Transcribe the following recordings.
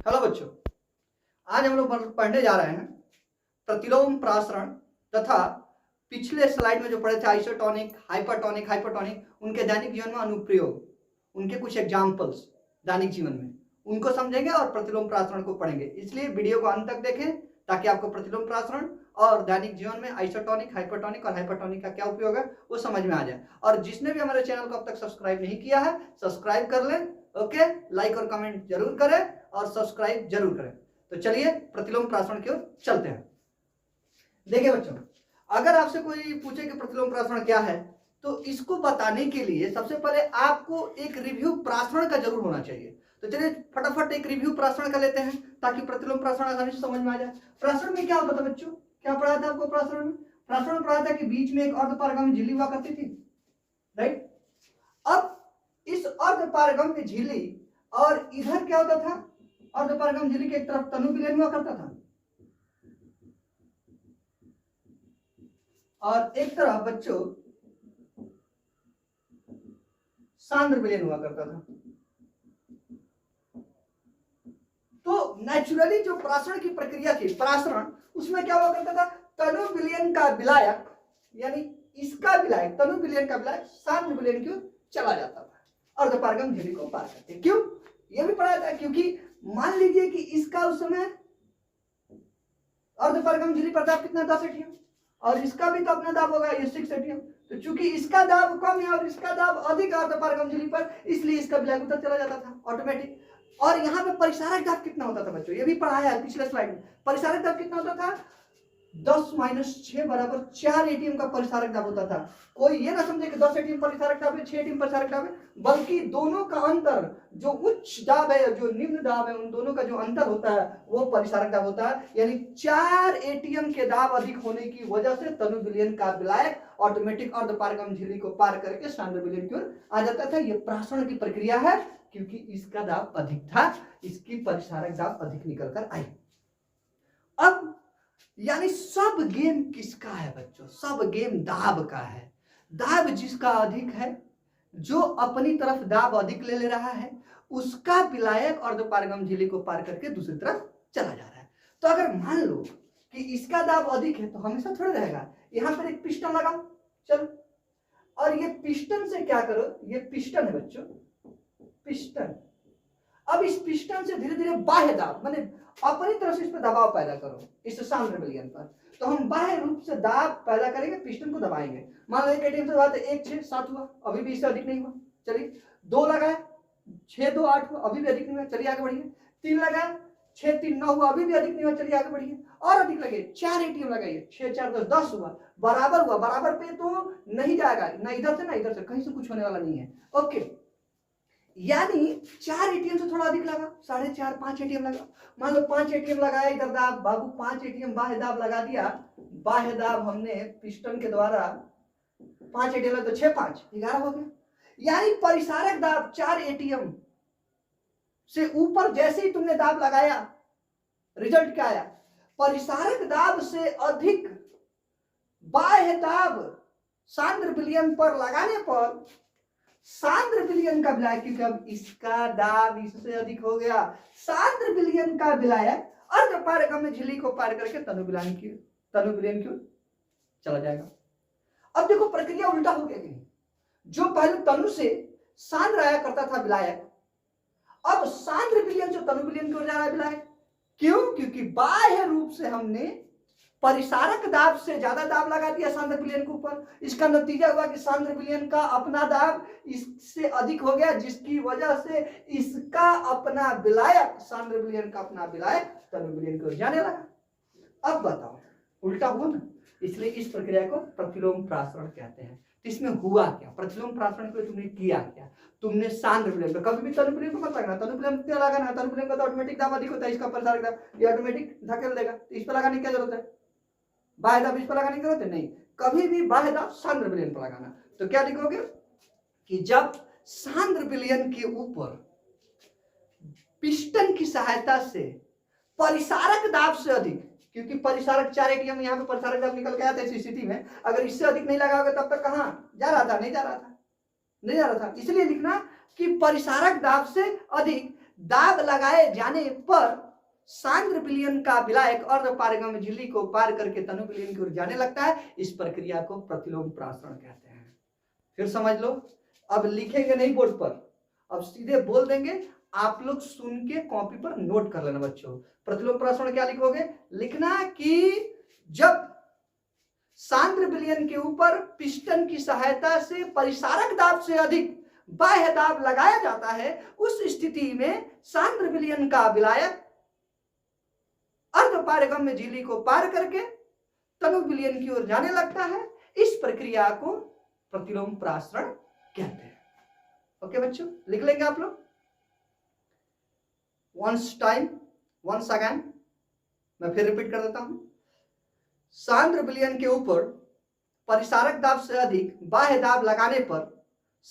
Hello बच्चों, आज हम लोग पढ़ने जा रहे हैं प्रतिलोम प्रासरण तथा पिछले स्लाइड में जो पढ़े थे आइसोटोनिक, हाइपरटोनिक, उनके दैनिक जीवन में अनुप्रयोग, उनके कुछ एग्जाम्पल्स दैनिक जीवन में, उनको समझेंगे और प्रतिलोम प्रासरण को पढ़ेंगे। इसलिए वीडियो को अंत तक देखें ताकि आपको प्रतिलोम प्रासरण और दैनिक जीवन में आइसोटोनिक, हाइपरटोनिक और हाइपरटोनिक का क्या उपयोग है वो समझ में आ जाए। और जिसने भी हमारे चैनल को अब तक सब्सक्राइब नहीं किया है सब्सक्राइब कर लें। ओके, लाइक और कमेंट जरूर करें और सब्सक्राइब जरूर करें। तो चलिए प्रतिलोम प्रासरण की ओर चलते हैं। देखिए बच्चों, अगर आपसे कोई पूछे कि प्रतिलोम प्रासरण क्या है तो इसको बताने के लिए सबसे पहले आपको एक रिव्यू प्रासरण का जरूर होना चाहिए। तो चलिए फटाफट एक रिव्यू प्रासरण का लेते हैं ताकि प्रतिलोम प्रासरण आसानी से समझ में आ जाए। प्रासरण में क्या होता था बच्चों, क्या पढ़ा था आपको प्रासरण में? प्रासरण में पढ़ा था कि बीच में एक अर्धपारगम्य झिल्ली हुआ करती थी, राइट। अब इस अर्धपारगम्य झिल्ली और इधर क्या होता था, अर्धपारगम्य झिल्ली के एक तरफ तनु विलयन हुआ करता था और एक तरफ बच्चों सांद्र विलयन हुआ करता था। तो नेचुरली जो प्रासरण की प्रक्रिया थी, प्रासरण, उसमें क्या हुआ करता था, तनु विलयन का विलायक यानी इसका विलायक, तनु विलयन का विलायक सांद्र विलयन की ओर चला जाता था अर्धपारगम्य झिल्ली को पार करके। क्यों, यह भी पढ़ा था क्योंकि मान लीजिए कि इसका उस समय अर्धपारगम्य झिल्ली पर दाब कितना, 10 एटीएम, और इसका भी तो अपना दाब होगा, ये 6 एटीएम। तो चूंकि इसका दाब कम है और इसका दाब अधिक अर्धपारगम्य झिल्ली पर, इसलिए इसका विलायक उधर चला जाता था ऑटोमेटिक। और यहाँ पे परिसारक दाब कितना होता था बच्चों, ये भी पढ़ाया है पिछले स्लाइड में। परिसारक दाब कितना होता था, 10-6 बराबर 4 एटीएम का परिसारक दाब होता था। कोई ये ना समझे कि 10 एटीएम परिसारक दाब है, 6 एटीएम परिसारक दाब है, बल्कि दोनों का अंतर, जो उच्च दाब है जो निम्न दाब है, उन दोनों का जो अंतर होता है वो परिसारक दाब होता है। यानी 4 एटीएम के दाब अधिक होने की वजह से तनु विलयन का विलायक ऑटोमेटिक अर्धपारगम्य झिल्ली को पार करके सांद्र विलयन की ओर आ जाता था। ये प्रासरण की प्रक्रिया है क्योंकि इसका दाब अधिक था, इसकी परिसारक दाब अधिक निकल कर आई। अब यानी सब गेम किसका है बच्चों, सब गेम दाब का है। दाब जिसका अधिक है, जो अपनी तरफ दाब अधिक ले रहा है, उसका विलायक अर्धपारगम्य झिल्ली को पार करके दूसरी तरफ चला जा रहा है। तो अगर मान लो कि इसका दाब अधिक है तो हमेशा थोड़ा रहेगा, यहां पर एक पिस्टन लगाओ, चलो, और ये पिस्टन से क्या करो, ये पिस्टन है बच्चों, पिस्टन। अब इस पिस्टन से धीरे धीरे बाह्य दाब, माने अपनी तरफ से इस पर दबाव पैदा करो, इस सांद्र विलयन पर। तो हम बाह्य रूप से दाब पैदा करेंगे, पिस्टन को दबाएंगे। मान लो 1 एटीएम से बात है, 1 6 7 हुआ, अभी भी इससे अधिक नहीं हुआ। चलिए 2 लगाए, 6 2 8 हुआ, अभी भी अधिक नहीं हुआ, चलिए आगे बढ़िए। 3 लगाए, 6 3 9 हुआ, अभी भी अधिक नहीं हुआ, चलिए आगे बढ़िए। और अधिक लगे, 4 एटीएम लगाइए, 6 4 10 हुआ, बराबर हुआ। बराबर पे तो नहीं जाएगा, ना इधर से ना इधर से, कहीं से कुछ होने वाला नहीं है। ओके, यानी 4 एटीएम से थोड़ा अधिक लगा, 4.5 5 एटीएम लगा। मान लो 5 एटीएम लगाया इधर दाब, बाबू 5 एटीएम बाह्य दाब लगा दिया। बाह्य दाब हमने पिस्टन के द्वारा 5 एटीएम लगा तो 6 5 11 हो गया। यानी परिसारक दाब 4 एटीएम से ऊपर जैसे ही तुमने दाब लगाया, रिजल्ट क्या आया, परिसारक दाब से अधिक बाह्य दाब सांद्र विलयन पर लगाने पर सांद्र विलयन का विलायक, क्योंकि अब इसका दाब इससे अधिक हो गया, सांद्र विलयन का विलायक अर्धपारगम्य झिल्ली को पार करके तनु विलयन की ओर चला जाएगा। अब देखो प्रक्रिया उल्टा हो गया कि नहीं, जो पहले तनु से सांद्र आया करता था विलायक, अब सांद्र विलयन से तनु विलयन की ओर जा रहा है विलायक। क्यों, क्योंकि बाह्य रूप से हमने परिसारक दाब से ज्यादा दाब लगा दिया सांद्र विलयन के ऊपर। इसका नतीजा हुआ कि सांद्र विलयन का अपना दाब इससे अधिक हो गया, जिसकी वजह से इसका अपना विलायक, सांद्र विलयन का अपना विलायक तनु विलयन की ओर जाने लगा। अब बताओ, उल्टा हुआ ना, इसलिए इस प्रक्रिया को प्रतिलोम प्रासरण कहते हैं। तो इसमें हुआ क्या, प्रतिलोम प्रासरण के लिए तुमने किया क्या, तुमने सांद्र विलयन पर, कभी भी तनु विलयन को मत लगाना, तनु विलयन पे लगाना, तनु विलयन का तो ऑटोमेटिक दाब अधिक होता है, इसका परिसारक दाब ये ऑटोमेटिक धकेल देगा, तो इस पर लगाने की क्या जरूरत है, बाह्य दाब इस पर लगाने की जरूरत है नहीं, कभी भी बाह्य दाब सांद्र विलयन पर लगाना। तो क्या लिखोगे कि जब सांद्र विलयन के ऊपर पिस्टन की सहायता से परिसारक दाब से अधिक, क्योंकि परिसारक 4 एटीएम यहाँ पे परिसारक दाब निकल गया था इस स्थिति में, अगर इससे अधिक नहीं लगाओगे तब तक कहां जा रहा था, नहीं जा रहा था, इसलिए लिखना कि परिसारक दाब से अधिक दाब लगाए जाने पर सांद्र विलयन का विलायक अर्धपारगम्य झिल्ली को पार करके तनु विलयन की ओर जाने लगता है। इस प्रक्रिया को प्रतिलोम प्रासरण कहते हैं। फिर समझ लो, अब लिखेंगे नहीं बोर्ड पर, अब सीधे बोल देंगे, आप लोग सुन के कॉपी पर नोट कर लेना बच्चों। प्रतिलोम प्रासरण क्या लिखोगे, लिखना कि जब सांद्र विलयन के ऊपर पिस्टन की सहायता से परिसारक दाब से अधिक बाह्य दाब लगाया जाता है, उस स्थिति में सांद्र विलयन का विलायक अर्धपारगम्य झिल्ली को पार करके तनु विलयन की ओर जाने लगता है। इस प्रक्रिया को प्रतिलोम प्रासरण कहते हैं। ओके बच्चों, लिख लेंगे आप लोग। वंस अगेन मैं फिर रिपीट कर देता हूं। सांद्र विलयन के ऊपर परिसारक दाब से अधिक बाह्य दाब लगाने पर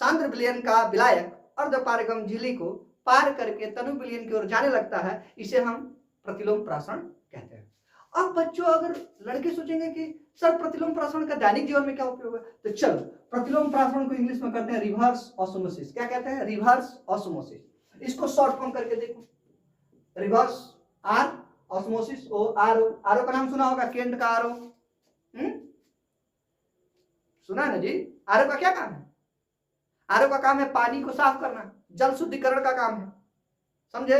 सांद्र विलयन का विलायक अर्धपारगम्य झिल्ली को पार करके तनु विलयन की ओर जाने लगता है। इसे हम प्रतिलोम प्रासरण कहते हैं। अब बच्चों अगर लड़के सोचेंगे कि सर प्रतिलोम प्रासरण का दैनिक जीवन में क्या उपयोग है, तो चलो प्रतिलोम प्रासरण को इंग्लिश में करते हैं रिवर्स ऑस्मोसिस। क्या कहते हैं, रिवर्स ऑस्मोसिस। इसको शॉर्ट फॉर्म करके देखो, reverse R osmosis O R O. R O का नाम सुना होगा, केंट का आर ओ, सुना ना जी। आर ओ का क्या काम है, आर ओ का काम है पानी को साफ करना, जल शुद्धिकरण का काम है, समझे।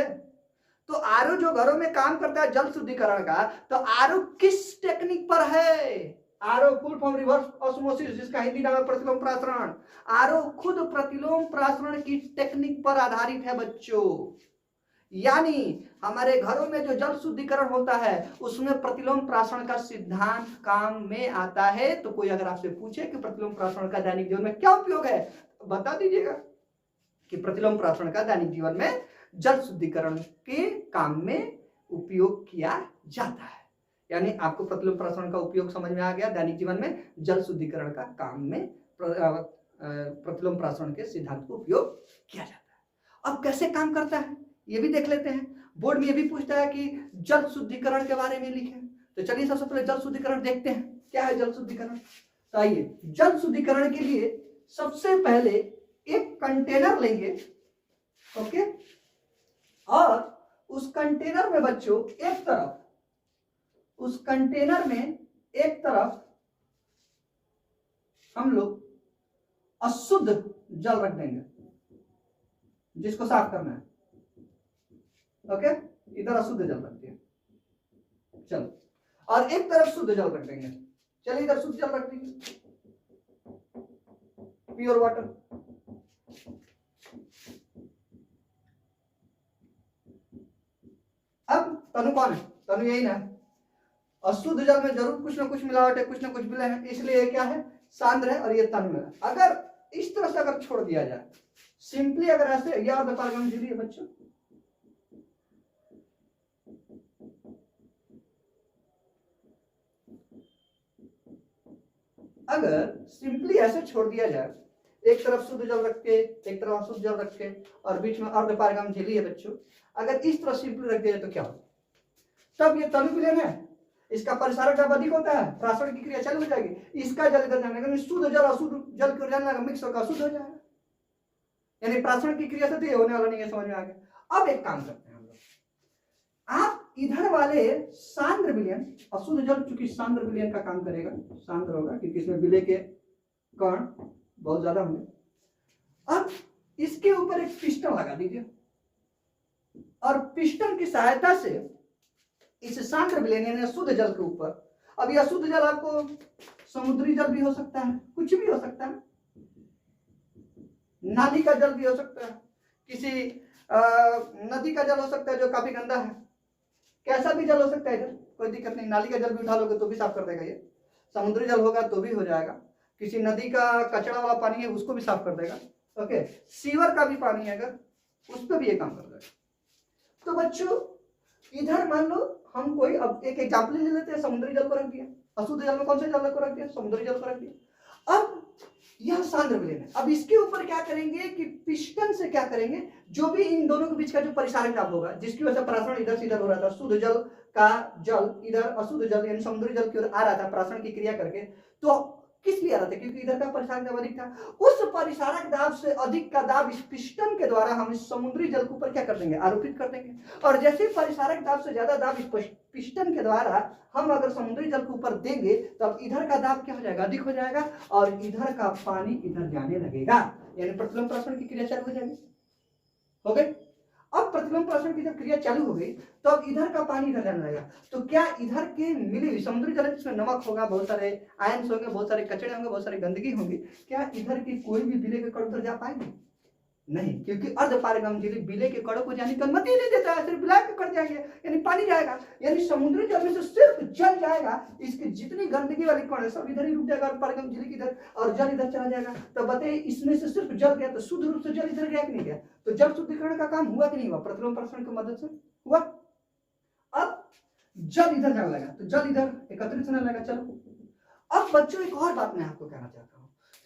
तो आर ओ जो घरों में काम करता है जल शुद्धिकरण का, तो आर ओ किस टेक्निक पर है, R O full form reverse osmosis, जिसका हिंदी नाम है प्रतिलोम प्रासरण। आर ओ खुद प्रतिलोम प्रासरण की टेक्निक पर आधारित है बच्चों। यानी हमारे घरों में जो जल शुद्धिकरण होता है उसमें प्रतिलोम प्रासरण का सिद्धांत काम में आता है। तो कोई अगर आपसे पूछे कि प्रतिलोम प्रासरण का दैनिक जीवन में क्या उपयोग है, बता दीजिएगा कि प्रतिलोम प्रासरण का दैनिक जीवन में जल शुद्धिकरण के काम में उपयोग किया जाता है। यानी आपको प्रतिलोम प्रासरण का उपयोग समझ में आ गया। दैनिक जीवन में जल शुद्धिकरण का काम में प्रतिलोम प्रासरण के सिद्धांत को उपयोग किया जाता है। अब कैसे काम करता है ये भी देख लेते हैं। बोर्ड में ये भी पूछता है कि जल शुद्धिकरण के बारे में लिखें, तो चलिए सबसे पहले जल शुद्धिकरण देखते हैं क्या है जल शुद्धिकरण। तो आइए, जल शुद्धिकरण के लिए सबसे पहले एक कंटेनर लेंगे, ओके, और उस कंटेनर में बच्चों एक तरफ, उस कंटेनर में एक तरफ हम लोग अशुद्ध जल रख देंगे जिसको साफ करना है। ओके, इधर अशुद्ध जल रखते हैं, चलो, और एक तरफ शुद्ध जल रख देंगे। चलिए इधर शुद्ध जल रख देंगे, प्योर वाटर। अब तनु कौन है, तनु यही ना। अशुद्ध जल में जरूर कुछ ना कुछ मिलावट है, कुछ ना कुछ मिले हैं, इसलिए क्या है, सांद्र है, और ये तनु है। अगर इस तरह से अगर छोड़ दिया जाए, सिंपली अगर ऐसे, यह अर्धपारगम्य झिल्ली है बच्चों, अगर सिंपली ऐसे छोड़ दिया जाए, एक तरफ शुद्ध जल रख के एक तरफ अशुद्ध जल रख के और बीच में अर्धपारगम्य झिल्ली है बच्चों, अगर इस तरह सिंपली रख दिया जाए तो क्या होगा, तब ये तनु विलयन है, इसका परिसारक दाब अधिक होता है, प्रासरण की क्रिया चालू हो जाएगी, इसका जल इधर जाने लगा, शुद्ध जल अशुद्ध जल की ओर जाने लगा, मिक्स होकर अशुद्ध हो जाएगा। यानी प्रासरण की क्रिया से तो ये होने वाला नहीं है, समझ में आ गया। अब एक काम करते हैं हम लोग, आप इधर वाले सांद्र विलयन, अशुद्ध जल चूंकि सांद्र विलयन का काम करेगा, सांद्र होगा क्योंकि इसमें विलय के कण बहुत ज्यादा होंगे। अब इसके ऊपर एक पिस्टन लगा दीजिए और पिस्टन की सहायता से इस सांद्र विलयन यानी अशुद्ध जल के ऊपर, अब यह अशुद्ध जल आपको समुद्री जल भी हो सकता है, कुछ भी हो सकता है, नाली का जल भी हो सकता है, किसी नदी का जल हो सकता है जो काफी गंदा है, कैसा भी जल हो सकता है, इधर कोई दिक्कत नहीं, नाली का जल भी उठा लोगे तो भी साफ कर देगा ये, समुद्री जल होगा तो भी हो जाएगा, किसी नदी का कचरा वाला पानी है उसको भी साफ कर देगा, ओके, सीवर का भी पानी है अगर उस पर भी ये काम कर देगा। तो बच्चों इधर मान लो हम कोई, अब एक एग्जाम्पल ले लेते हैं, समुद्री जल को रख दिया, अशुद्ध जल में कौन से जल को रख दिया, समुद्री जल को रख दिया। अब यह सांद्र विलयन है, अब इसके ऊपर क्या करेंगे कि पिस्टन से क्या करेंगे, जो भी इन दोनों के बीच का जो परिसारक दाब होगा, जिसकी वजह से प्रासरण इधर से इधर हो रहा था, शुद्ध जल का जल इधर अशुद्ध जल यानी समुद्री जल की ओर आ रहा था प्रासरण की क्रिया करके, तो किस लिए आ रहा था? क्योंकि इधर का परिसारक दाब अधिक था। उस परिसारक दाब से अधिक का दाब इस पिस्टन के द्वारा हम इस समुद्री जल के ऊपर क्या कर देंगे? आरोपित कर देंगे। और जैसे ही परिसारक दाब से ज्यादा दाब इस पिस्टन के द्वारा हम अगर समुद्री जल के ऊपर देंगे तो अब इधर का दाब क्या हो जाएगा? अधिक हो जाएगा और इधर का पानी इधर जाने लगेगा, यानी प्रतिलोम प्रसरण की क्रिया चालू हो जाएगी। हो गई? अब प्रतिलोम प्रसरण की जब क्रिया चालू हो गई तो अब इधर का पानी इधर जाने लगेगा। तो क्या इधर के मिली हुई समुद्री जल जिसमें नमक होगा, बहुत सारे आयंस होंगे, बहुत सारे कचड़े होंगे, बहुत सारी गंदगी होंगी, क्या इधर की कोई भी बिले के कण उधर जा पाएंगे? नहीं, क्योंकि अर्धपारगमन बिले के कणों को जाने की अनुमति नहीं देता है, सिर्फ बिलाय के कण जाएंगे, यानी पानी जाएगा, यानी समुद्री जल में से सिर्फ जल जाएगा। इसकी जितनी गंदगी वाली कण है सब इधर ही रुक जाएगा, पारगमन झिल्ली इधर और जल इधर चला जाएगा। तो बताइए इसमें से सिर्फ जल गया तो शुद्ध रूप से जल इधर गया कि नहीं गया? तो जल शुद्धिकरण का काम हुआ कि नहीं हुआ? प्रतिलोम प्रसरण की मदद से हुआ। अब जल इधर जाने लगा तो जल इधर एकत्रित होने लगा। चलो अब बच्चों एक और बात मैं आपको कहना चाहता हूँ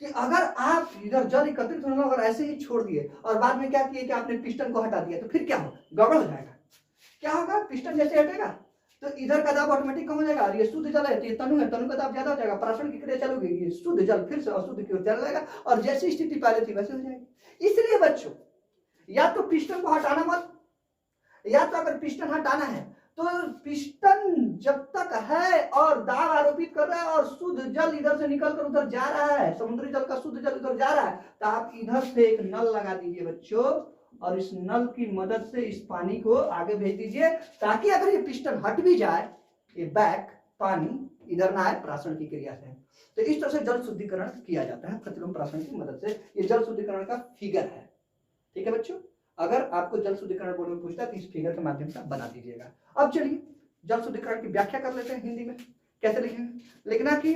कि अगर आप इधर जल एकत्रित होने और ऐसे ही छोड़ दिए और बाद में क्या किए कि आपने पिस्टन को हटा दिया तो फिर क्या होगा? गड़बड़ हो जाएगा। क्या होगा? पिस्टन जैसे हटेगा तो इधर का दाब ऑटोमेटिक कम हो जाएगा और ये शुद्ध जल है तो ये तनु है, तनु का दाब ज्यादा हो जाएगा, प्राशन की क्रिया चालू होगी, ये शुद्ध जल फिर से अशुद्ध की ओर चला जाएगा और जैसी स्थिति पहले थी वैसे हो जाएगी। इसलिए बच्चों या तो पिस्टन को हटाना मत, या तो अगर पिस्टन हटाना है तो पिस्टन जब तक है और दाब आरोपित कर रहा है और शुद्ध जल इधर से निकलकर उधर जा रहा है, समुद्री जल का शुद्ध जल उधर जा रहा है, तो आप इधर से एक नल लगा दीजिए बच्चों और इस नल की मदद से इस पानी को आगे भेज दीजिए ताकि अगर ये पिस्टन हट भी जाए ये बैक पानी इधर ना आए प्राशन की क्रिया से। तो इस तरह से जल शुद्धिकरण किया जाता है प्रतिलोम प्राशन की मदद से। ये जल शुद्धिकरण का फिगर है। ठीक है बच्चों, अगर आपको जल शुद्धिकरण बोर्ड में पूछता है तो इस फिगर के माध्यम से आप बना दीजिएगा। अब चलिए जल शुद्धिकरण की व्याख्या कर लेते हैं हिंदी में। कैसे लिखेंगे? लिखना कि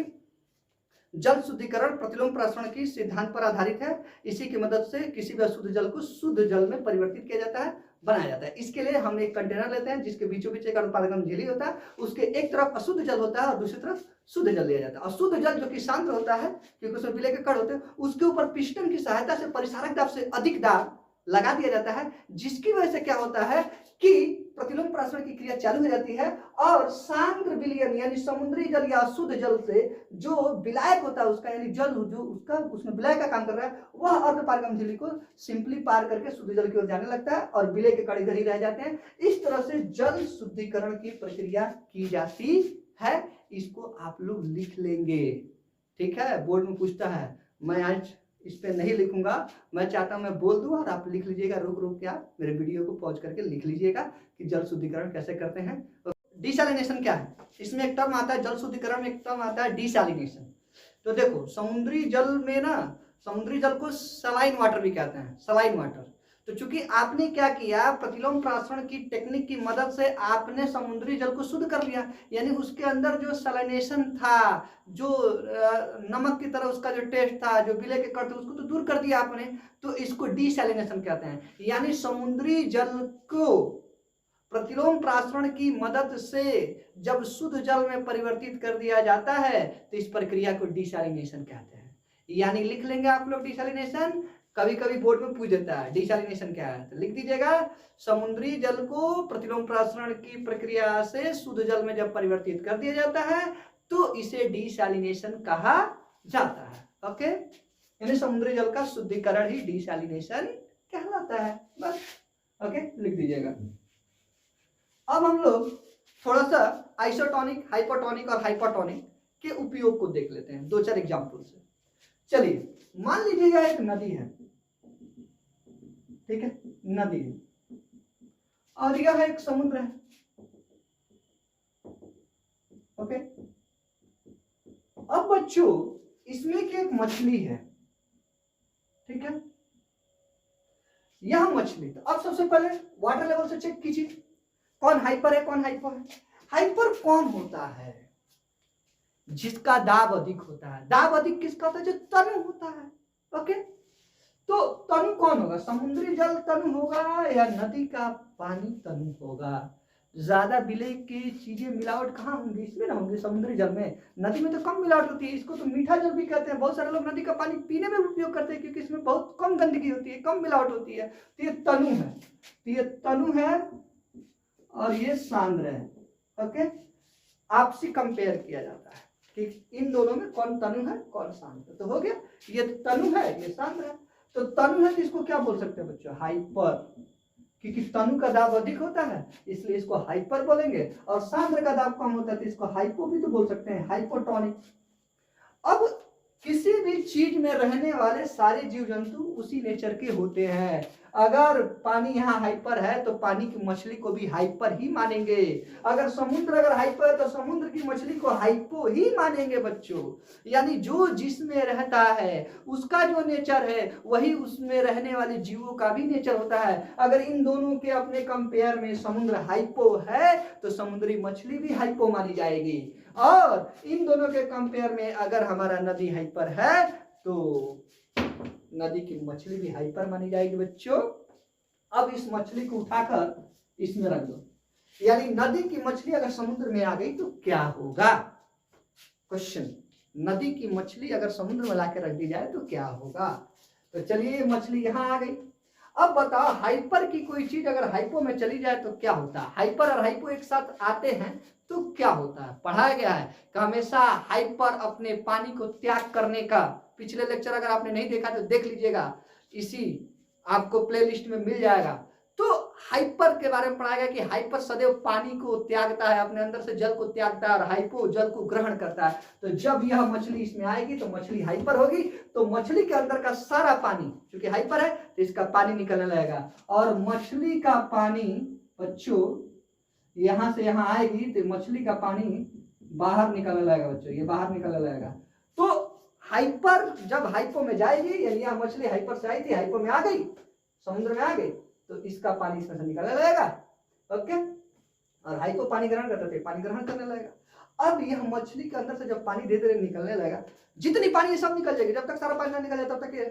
जल शुद्धिकरण प्रतिलोम प्रसरण की सिद्धांत पर आधारित है। इसी की मदद से किसी भी अशुद्ध जल को शुद्ध जल में परिवर्तित किया जाता है, बनाया जाता है। इसके लिए हम एक कंटेनर लेते हैं जिसके बीचों बीच एक अर्धपारगमन झिल्ली होता है, उसके एक तरफ अशुद्ध जल होता है और दूसरी तरफ शुद्ध जल लिया जाता है। अशुद्ध जल जो कि सांद्र होता है क्योंकि उसमें विलय के कण होते हैं, उसके ऊपर पिस्टन की सहायता से परिसारक दाब से अधिक दाब लगा दिया जाता है, जिसकी वजह से क्या होता है कि प्रतिलोम प्रसरण की क्रिया चालू हो जाती है और सांद्र विलयन यानी समुद्री जल या शुद्ध जल से जो विलायक होता है उसका यानी जल जो उसका उसमें विलय का काम कर रहा है वह अर्धपारगमन झिल्ली को सिंपली पार करके शुद्ध जल की ओर जाने लगता है और विलय के कण इधर ही रह जाते हैं। इस तरह से जल शुद्धिकरण की प्रक्रिया की जाती है। इसको आप लोग लिख लेंगे। ठीक है, बोर्ड में पूछता है, मैं आज इस पे नहीं लिखूंगा, मैं चाहता हूं मैं बोल दूं और आप लिख लीजिएगा। रुक रुक के आप मेरे वीडियो को पॉज करके लिख लीजिएगा कि जल शुद्धिकरण कैसे करते हैं। तो डिसैलिनेशन क्या है? इसमें एक टर्म आता है, जल शुद्धिकरण में एक टर्म आता है डिसैलिनेशन। तो देखो समुद्री जल में ना, समुद्री जल को सलाइन वाटर भी कहते हैं, सलाइन वाटर। तो चूंकि आपने क्या किया, प्रतिलोम प्रसरण की टेक्निक की मदद से आपने समुद्री जल को शुद्ध कर लिया, यानी उसके अंदर जो सलाइनेशन था, जो नमक की तरह उसका जो टेस्ट था, जो विलय के कण थे, उसको तो दूर कर दिया आपने। तो इसको डिसैलिनेशन कहते हैं। यानी समुद्री जल को प्रतिलोम प्रसरण की मदद से जब शुद्ध जल में परिवर्तित कर दिया जाता है तो इस प्रक्रिया को डिसैलिनेशन कहते हैं। यानी लिख लेंगे आप लोग डिसैलिनेशन। कभी कभी बोर्ड में पूछ देता है डिसैलिनेशन क्या है, तो लिख दीजिएगा समुद्री जल को प्रतिलोम प्रसरण की प्रक्रिया से शुद्ध जल में जब परिवर्तित कर दिया जाता है तो इसे डिसैलिनेशन कहा जाता है। ओके, यानी समुद्री जल का शुद्धिकरण ही डिसैलिनेशन कहलाता है। बस ओके, लिख दीजिएगा। अब हम लोग थोड़ा सा आइसोटोनिक, हाइपोटोनिक और हाइपोटोनिक के उपयोग को देख लेते हैं दो चार एग्जाम्पल से। चलिए मान लीजिएगा एक नदी है, ठीक है, नदी है और यह एक समुद्र है। ओके, अब बच्चों इसमें की एक मछली है, ठीक है, यह मछली। तो अब सबसे पहले वाटर लेवल से चेक कीजिए कौन हाइपर है कौन हाइपो है। हाइपर कौन होता है? जिसका दाब अधिक होता है। दाब अधिक किसका होता है? जो तनु होता है। ओके, तो तनु कौन होगा? समुद्री जल तनु होगा या नदी का पानी तनु होगा? ज्यादा विलय की चीजें मिलावट कहाँ होंगी? इसमें ना होंगी, समुद्री जल में। नदी में तो कम मिलावट होती है, इसको तो मीठा जल भी कहते हैं। बहुत सारे लोग नदी का पानी पीने में उपयोग करते हैं क्योंकि इसमें बहुत कम गंदगी होती है, कम मिलावट होती है। तो ये तनु है, तो ये तनु है और ये सांद्र है। ओके, आपसी कंपेयर किया जाता है। कि इन दोनों में कौन तनु है कौन शांत है। तो हो गया, ये तनु है ये शांत है। तो तनु है तो इसको क्या बोल सकते हैं बच्चों, हाइपर, क्योंकि तनु का दाब अधिक होता है इसलिए इसको हाइपर बोलेंगे, और सांद्र का दाब कम होता है तो इसको हाइपो भी तो बोल सकते हैं, हाइपोटोनिक। अब किसी भी चीज में रहने वाले सारे जीव जंतु उसी नेचर के होते हैं। अगर पानी यहाँ हाइपर है तो पानी की मछली को भी हाइपर ही मानेंगे, अगर समुद्र अगर हाइपर है तो समुद्र की मछली को हाइपो ही मानेंगे बच्चों। यानी जो जिसमें रहता है उसका जो नेचर है वही उसमें रहने वाले जीवों का भी नेचर होता है। अगर इन दोनों के अपने कंपेयर में समुद्र हाइपो है तो समुद्री मछली भी हाइपो मानी जाएगी, और इन दोनों के कंपेयर में अगर हमारा नदी हाइपर है तो नदी की मछली भी हाइपर मानी जाएगी बच्चों। अब इस मछली को उठाकर इसमें रख दो, यानी नदी की मछली अगर समुद्र में आ गई तो क्या होगा, क्वेश्चन, नदी की मछली अगर समुद्र में लाके रख दी जाए तो क्या होगा। तो चलिए मछली यहाँ आ गई। अब बताओ हाइपर की कोई चीज अगर हाइपो में चली जाए तो क्या होता है, हाइपर और हाइपो एक साथ आते हैं तो क्या होता है। पढ़ाया गया है कि हमेशा हाइपर अपने पानी को त्याग करने का, पिछले लेक्चर अगर आपने नहीं देखा तो देख लीजिएगा, इसी आपको प्लेलिस्ट में मिल जाएगा। तो हाइपर के बारे में पढ़ाया गया कि हाइपर सदैव पानी को त्यागता है, अपने अंदर से जल को त्यागता है, और हाइपो जल को ग्रहण करता है। तो जब यह मछली इसमें आएगी तो मछली हाइपर होगी, तो मछली के अंदर का सारा पानी, क्योंकि हाइपर है तो इसका पानी निकलने लगेगा, और मछली का पानी बच्चों यहां से यहां आएगी तो मछली का पानी बाहर निकलने लगेगा बच्चों, ये बाहर निकलने लगेगा। तो हाइपर जब हाइपो में जाएगी, यानी यह मछली हाइपर से आई थी हाइपो में आ गई, समुद्र में आ गई, तो इसका पानी इसमें से निकलने लगेगा, ओके। और हाइपो पानी ग्रहण करते थे, पानी ग्रहण करने लगेगा। अब यह मछली के अंदर से जब पानी धीरे धीरे निकलने लगेगा, जितनी पानी है सब निकल जाएगी, जब तक सारा पानी ना निकल जाए तब तक ये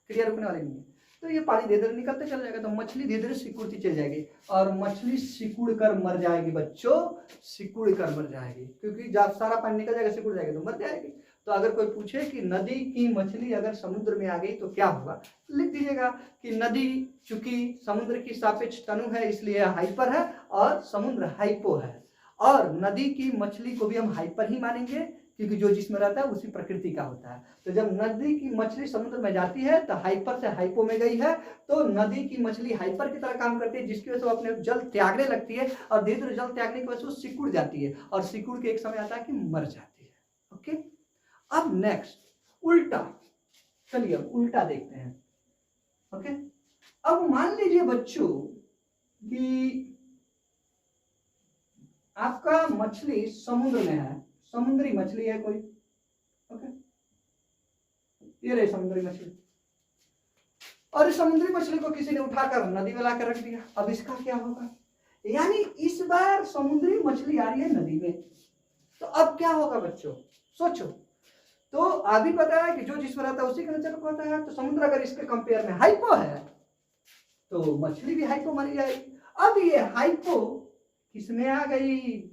क्रिया रुकने वाली नहीं है। तो ये पानी धीरे धीरे निकलते चल जाएगा, तो मछली धीरे धीरे सिकुड़ती चल जाएगी, और मछली सिकुड़ कर मर जाएगी बच्चों, सिकुड़ कर मर जाएगी, क्योंकि जब सारा पानी निकल जाएगा सिकुड़ जाएगी तो मर जाएगी। तो अगर कोई पूछे कि नदी की मछली अगर समुद्र में आ गई तो क्या होगा, लिख दीजिएगा कि नदी चूंकि समुद्र की सापेक्ष तनु है इसलिए हाइपर है, और समुद्र हाइपो है, और नदी की मछली को भी हम हाइपर ही मानेंगे क्योंकि जो जिसमें रहता है उसी प्रकृति का होता है। तो जब नदी की मछली समुद्र में जाती है तो हाइपर से हाइपो में गई है, तो नदी की मछली हाइपर की तरह काम करती है, जिसकी वजह से वो अपने जल त्यागने लगती है, और धीरे धीरे जल त्यागने की वजह से वो सिकुड़ जाती है, और सिकुड़ के एक समय आता है कि मर जाती है, ओके। अब नेक्स्ट उल्टा, चलिए अब उल्टा देखते हैं, ओके। अब मान लीजिए बच्चों कि आपका मछली समुद्र में है, समुद्री मछली है कोई, ओके, ये रही समुद्री मछली, और इस समुद्री मछली को किसी ने उठाकर नदी में लाकर रख दिया। अब इसका क्या होगा, यानी इस बार समुद्री मछली आ रही है नदी में, तो अब क्या होगा बच्चों, सोचो। तो अभी पता है कि जो जिसमें रहता है उसी का नेचर होता है, तो समुद्र अगर इसके कंपेयर में हाइपो है तो मछली भी हाइपो मानी जाएगी। अब ये हाइपो किसमें आ गई,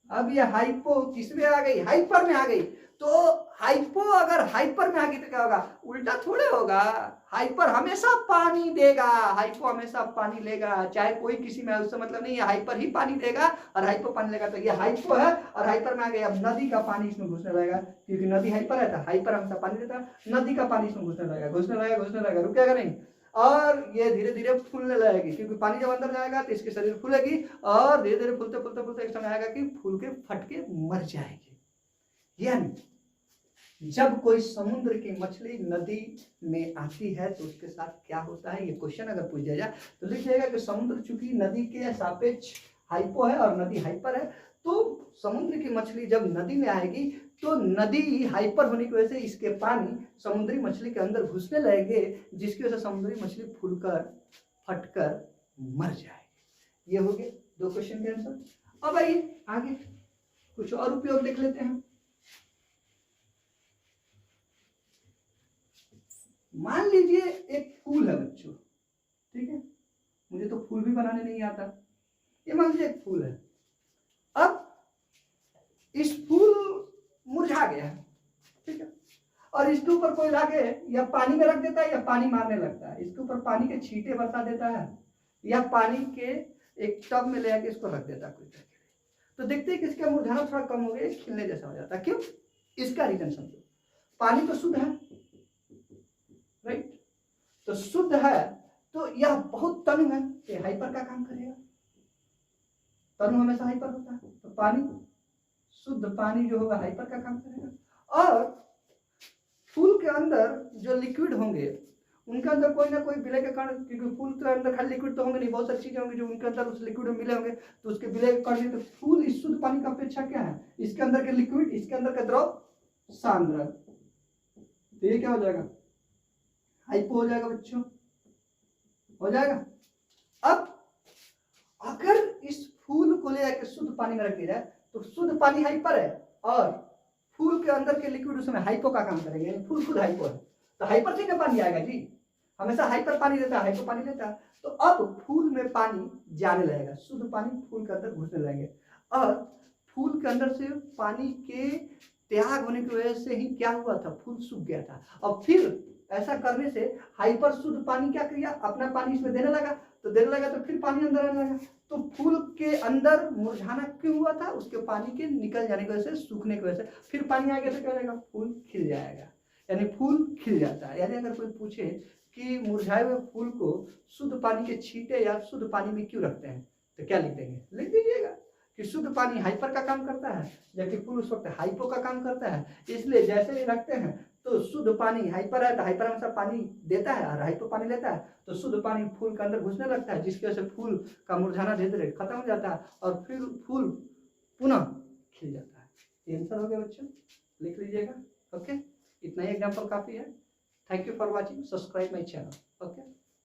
अब ये हाइपो किसमें आ गई, हाइपर में आ गई। तो हाइपो अगर हाइपर में आ गई तो क्या होगा, उल्टा थोड़े होगा, हाइपर हमेशा पानी देगा, हाइपो हमेशा पानी लेगा, चाहे कोई किसी में, उससे मतलब नहीं है, हाइपर ही पानी देगा और हाइपो पानी लेगा। तो ये हाइपो है और हाइपर में आ गई, अब नदी का पानी इसमें घुसने लगेगा, क्योंकि नदी हाइपर है तो हाइपर हमेशा पानी देता है, नदी का पानी इसमें घुसने लगेगा, घुसने लगेगा, घुसने लगेगा, रुकेगा नहीं, और ये धीरे धीरे फूलने लगेगी, क्योंकि पानी जब अंदर जाएगा तो इसके शरीर फूलेगी, और धीरे धीरे फूलते फूलते फूलते एक समय आएगा कि फूल के फट के मर जाएगी। यानी जब कोई समुद्र की मछली नदी में आती है तो उसके साथ क्या होता है, ये क्वेश्चन अगर पूछ दिया जाए तो लिख जाएगा कि समुद्र चूंकि नदी के सापेक्ष हाइपो है और नदी हाइपर है, तो समुद्र की मछली जब नदी में आएगी तो नदी हाइपर होने की वजह से इसके पानी समुद्री मछली के अंदर घुसने लगेंगे, जिसकी वजह से समुद्री मछली फूलकर फटकर मर जाएगी। ये हो गए दो क्वेश्चन के आंसर। अब आइए आगे कुछ और उपयोग देख लेते हैं। मान लीजिए एक फूल है बच्चों, ठीक है, मुझे तो फूल भी बनाने नहीं आता, ये मान लीजिए एक फूल है। अब इस फूल मुरझा गया है, ठीक है, और इसके ऊपर कोई लाके या पानी में रख देता है या पानी मारने लगता है, इसके ऊपर पानी के छींटे बरसा देता है या पानी के एक टब में ले आके इसको रख देता है कोई करके, तो देखते हैं कि इसका मुरझाना थोड़ा कम हो गया, खिलने जैसा हो जाता है। क्यों? इसका रीजन समझो। पानी तो शुद्ध है, राइट? तो शुद्ध है तो यह बहुत तनु है, ये हाइपर का काम करेगा। तनु हमेशा हाइपर होता है, तो पानी, शुद्ध पानी जो होगा हाइपर का काम करेगा। और फूल के अंदर जो लिक्विड होंगे उनके अंदर कोई ना कोई विलय के कारण, क्योंकि फूल के अंदर खाली लिक्विड तो होंगे नहीं, बहुत सारी चीजें होंगी जो उनके अंदर उस लिक्विड में मिले होंगे, तो उसके विलय के कारण। तो फूल इस शुद्ध पानी का अपेक्षा क्या है? इसके अंदर के लिक्विड, इसके अंदर का द्रव सांद्र, तो ये क्या हो जाएगा? हाइपो हो जाएगा बच्चों, हो जाएगा। अब अगर इस फूल को ले जाकर शुद्ध पानी में रख दिया जाए तो शुद्ध पानी हाइपर है और फूल के अंदर के लिक्विड उसमें हाइपो का काम करेंगे, यानी फूल खुद हाइपो है, तो हाइपर से क्या पानी आएगा जी? हमेशा हाइपर पानी लेता है, हाइपो पानी लेता है। तो अब फूल में पानी जाने लगेगा, शुद्ध पानी फूल के अंदर घुसने लगेंगे, और फूल के अंदर से पानी के त्याग होने की वजह से ही क्या हुआ था? फूल सूख गया था। और फिर ऐसा करने से हाइपर शुद्ध पानी क्या किया? अपना पानी इसमें देने लगा, तो देने लगा तो फिर पानी अंदर आने लगा। तो फूल के अंदर मुरझाना क्यों हुआ था? उसके पानी के निकल जाने की वजह से, सूखने की वजह से। फिर पानी आ गया तो क्या हो जाएगा? फूल खिल जाएगा, यानी फूल खिल जाता है। यानी अगर कोई पूछे कि मुरझाए हुए फूल को शुद्ध पानी के छींटे या शुद्ध पानी में क्यों रखते हैं, तो क्या लिख देंगे? लिख दीजिएगा कि शुद्ध पानी हाइपर का काम करता है, जबकि फूल उस वक्त हाइपो का काम करता है। इसलिए जैसे ही रखते हैं तो शुद्ध पानी हाइपर है, तो हाइपर हमेशा पानी देता है और हाइपो पानी लेता है, तो शुद्ध पानी फूल के अंदर घुसने लगता है, जिसकी वजह से फूल का मुरझाना धीरे धीरे खत्म हो जाता है और फिर फूल पुनः खिल जाता है। आंसर हो गया बच्चों, लिख लीजिएगा। ओके, इतना ही एग्जाम्पल काफी है। Thank you for watching, subscribe my channel. Okay.